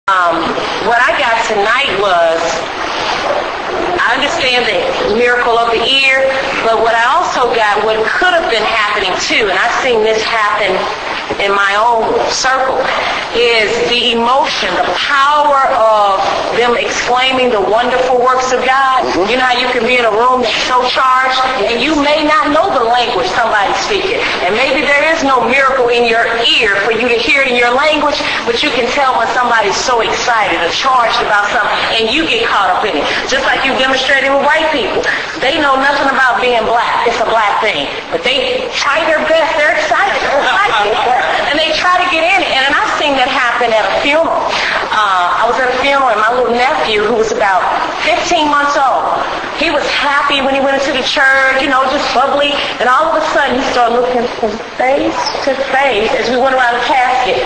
What I got tonight was, I understand the miracle of the ear, but what I also got, what could have been happening too, and I've seen this happen in my own circle, is the emotion, the power of them exclaiming the wonderful works of God. Mm-hmm. You know how you can be in a room that's so charged, and you may not know the language somebody's speaking, and maybe there is no miracle in your ear for you to hear it in your language, but you can tell when somebody's so excited or charged about something, and you get caught up in it. Just like you demonstrated with white people. They know nothing about being black. It's a black thing. But they try their best. They're excited. And they try to get in it. And I've seen that happen at a funeral. I was at a funeral, and my little nephew, who was about 15 months old, he was happy when he went into the church, you know, just bubbly. And all of a sudden, he started looking from face to face as we went around the casket.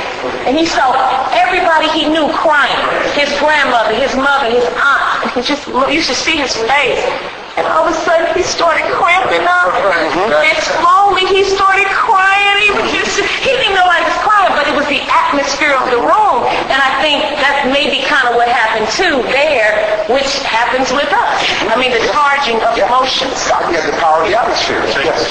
And he saw everybody he knew crying. His grandmother, his mother, his aunt. You should see his face. And all of a sudden, he started cramping up. And slowly, he started crying. He didn't know I was crying, but it was the atmosphere of the room. And I think that's maybe kind of what happened, too, there, which happens with us. I mean, the charging of emotions. God has the power of the atmosphere. Yes.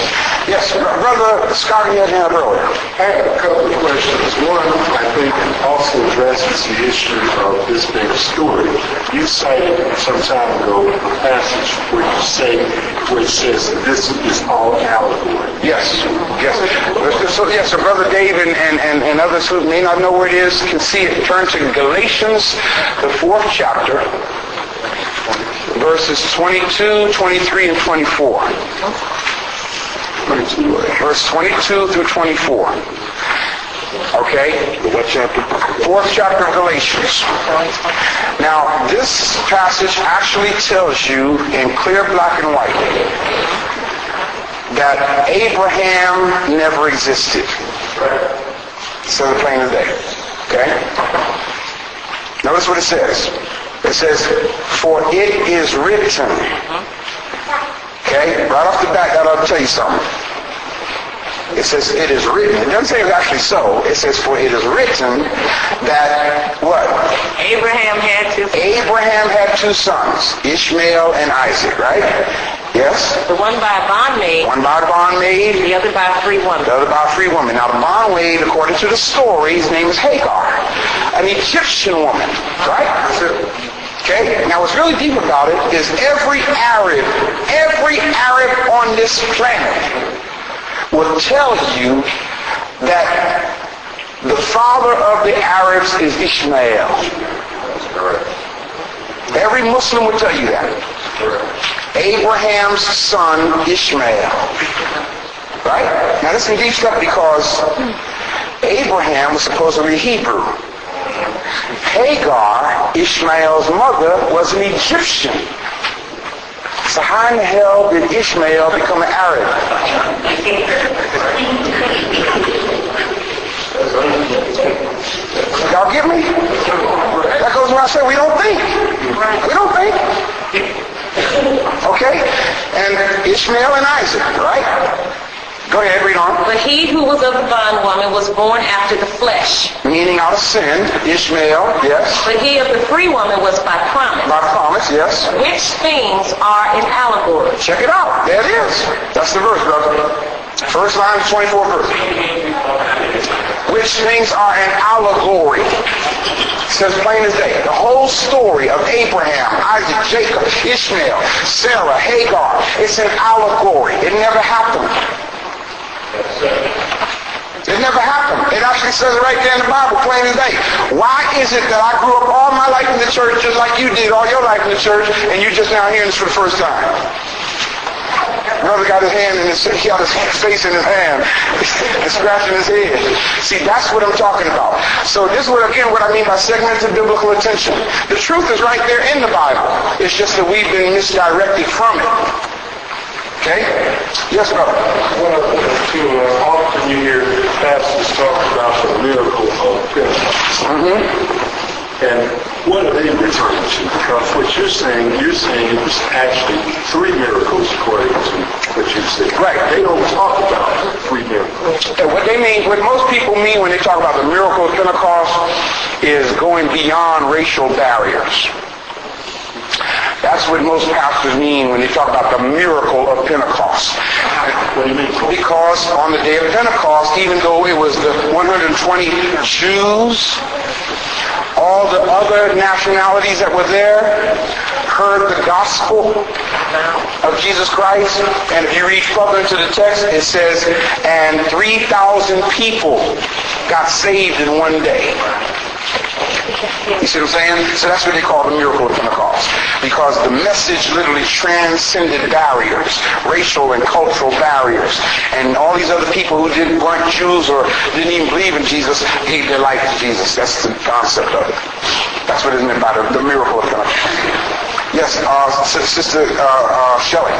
Yes, Brother Scott, you had hand earlier. I had a couple of questions. One, I think, also addresses the issue of this being a story. You cited some time ago a passage where you say, which says this is all allegory. Yes, yes. So Brother Dave and others who may not know where it is can see it. Turn to Galatians, the 4th chapter, verses 22, 23, and 24. Verse 22 through 24. Okay? What chapter? 4th chapter of Galatians. Now, this passage actually tells you in clear black and white that Abraham never existed. So plain as day. Okay? Notice what it says. It says, for it is written. Okay? Right off the bat, that ought to tell you something. It says, it is written. It doesn't say it's actually so. It says, for it is written that, what? Abraham had two sons, Ishmael and Isaac, right? Yes? The one by a bondmaid. One by a bondmaid. The other by a free woman. The other by a free woman. Now, the bondmaid, according to the story, his name is Hagar, an Egyptian woman, right? Okay? Now, what's really deep about it is every Arab on this planet will tell you that the father of the Arabs is Ishmael. Every Muslim will tell you that. Abraham's son, Ishmael. Right? Now, this is deep stuff because Abraham was supposed to be Hebrew. Hagar, Ishmael's mother, was an Egyptian. So how in the hell did Ishmael become an Arab? Y'all get me? That goes when I say we don't think. We don't think. Okay? And Ishmael and Isaac, right? Go ahead, read on. But he who was of the bondwoman was born after the flesh. Meaning out of sin. Ishmael, yes. But he of the free woman was by promise. By promise, yes. Which things are an allegory. Check it out. There it is. That's the verse, brother. First line, 24 verse. Which things are an allegory. It says plain as day. The whole story of Abraham, Isaac, Jacob, Ishmael, Sarah, Hagar, it's an allegory. It never happened. It never happened. It actually says it right there in the Bible, plain as day. Why is it that I grew up all my life in the church just like you did all your life in the church, and you just now hearing this for the first time? Brother got his hand in he got his face in his hand and scratching his head. See, that's what I'm talking about. So this is what I mean by segmented biblical attention. The truth is right there in the Bible. It's just that we've been misdirected from it. Okay? Yes, brother. Often you hear pastors talk about the miracle of Pentecost. Mm-hmm. And what are they referring to? Because what you're saying it was actually 3 miracles according to what you said. Right. They don't talk about 3 miracles. And what most people mean when they talk about the miracle of Pentecost is going beyond racial barriers. That's what most pastors mean when they talk about the miracle of Pentecost. What do you mean? Because on the day of Pentecost, even though it was the 120 Jews, all the other nationalities that were there heard the gospel of Jesus Christ. And if you read further into the text, it says, and 3,000 people got saved in one day. You see what I'm saying? So that's what they call the miracle of Pentecost. Because the message literally transcended barriers, racial and cultural barriers. And all these other people who weren't Jews or didn't even believe in Jesus gave their life to Jesus. That's the concept of it. That's what it meant by the miracle of Pentecost. Yes, Sister Shelley.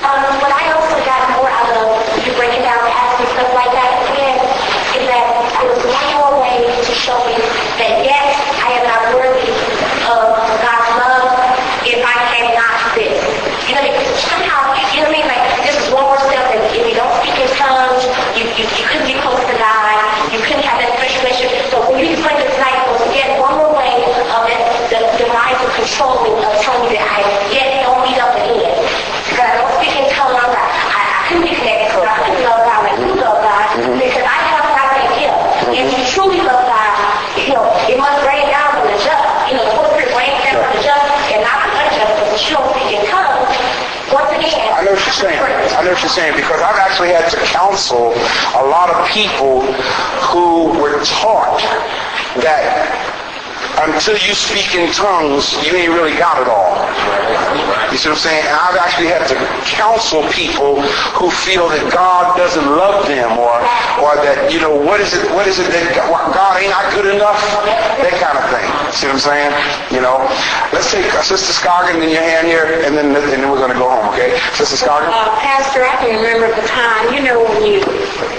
What I also got more out of you breaking down the acts and stuff like that is that it was one more way to show me that yes, I am not worthy of God's love if I cannot this. You know, somehow, you know what I mean? Like, this is one more step that if you don't speak in tongues, you couldn't be close to God, you couldn't have that special relationship. So when you explain this tonight, it was again one more way of the demise of controlling of telling me that I yet don't meet up again. Because I don't speak in tongues, I couldn't be connected to God, I couldn't love God like you love God, because I have God in Him. If you truly love God, you know, it must rain down from the just. You know, the Holy Spirit rains down from the just and not the unjust, because you don't speak in tongues. Once again, I know what you're saying because I've actually had to counsel a lot of people who were taught that until you speak in tongues, you ain't really got it all. You see what I'm saying? And I've actually had to counsel people who feel that God doesn't love them or that, you know, what is it that God ain't not good enough? That kind of thing. See what I'm saying? You know? Let's take Sister Scoggin in your hand here, and then we're going to go home, okay? Sister Scoggin? Pastor, I can remember the time, you know, when you,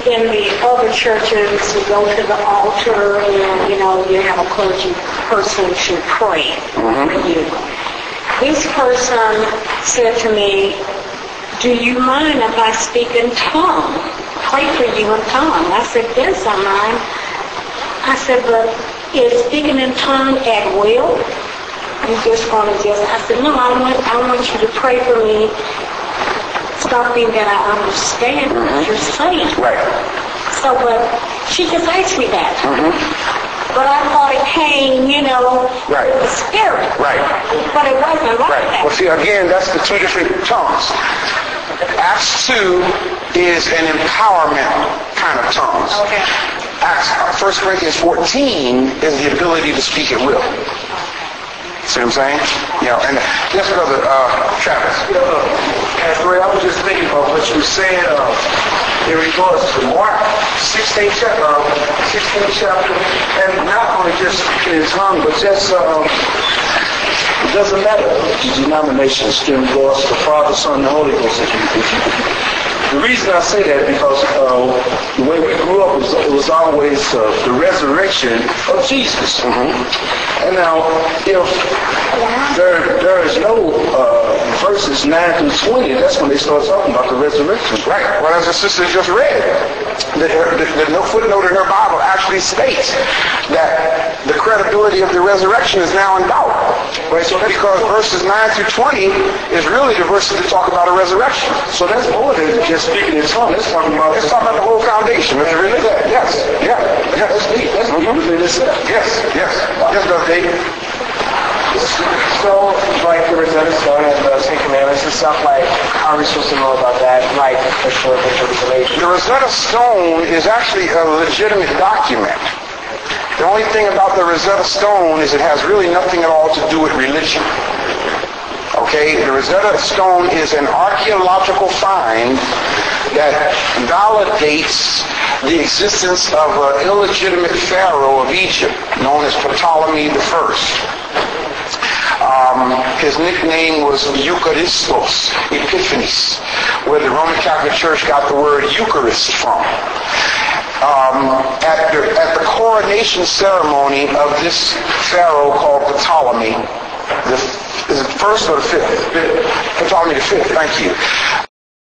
in the other churches, you go to the altar and, you know, you have a clergy person to pray for you. This person said to me, do you mind if I speak in tongue? Pray for you in tongue. I said, yes, I mind. I said, but is speaking in tongue at will? You just want to I said, no, I want you to pray for me, something that I understand what you're saying. Right. So, but she just asked me that. But I thought it came, you know, right. with the Spirit. Right. But it wasn't like right. that. Well, see, again, that's the two different tongues. Acts 2 is an empowerment kind of tongues. Okay. 1 Corinthians 14 is the ability to speak at will. See what I'm saying? You know, and yes, Brother Travis. Pastor Ray, I was just thinking about what you were saying in regards to Mark 16th chapter, and not only just in his tongue, but just it doesn't matter the denomination, in regards to the Father, Son, and the Holy Ghost. The reason I say that is because the way we grew up it was always the resurrection of Jesus. And now, if there is no verses 9 through 20, that's when they start talking about the resurrection. Right. Well, as the sister just read, the footnote in her Bible actually states that the credibility of the resurrection is now in doubt. Right. So because verses 9 through 20 is really the verses that talk about a resurrection. So that's more than just speaking in tongues. It's talking about the whole foundation. Is it really? Yes. Yeah. Yeah. That's deep. That's Yes. Yes. Yes, Brother David. So, like the Rosetta Stone and the Ten Commandments and stuff, like, how are we supposed to know about that? Like, historical information. The Rosetta Stone is actually a legitimate document. The only thing about the Rosetta Stone is it has really nothing at all to do with religion. Okay, the Rosetta Stone is an archaeological find that validates the existence of an illegitimate pharaoh of Egypt known as Ptolemy I. His nickname was Eucharistos, Epiphanes, where the Roman Catholic Church got the word Eucharist from. At the coronation ceremony of this pharaoh called Ptolemy, is it the first or the fifth? Ptolemy the fifth, thank you.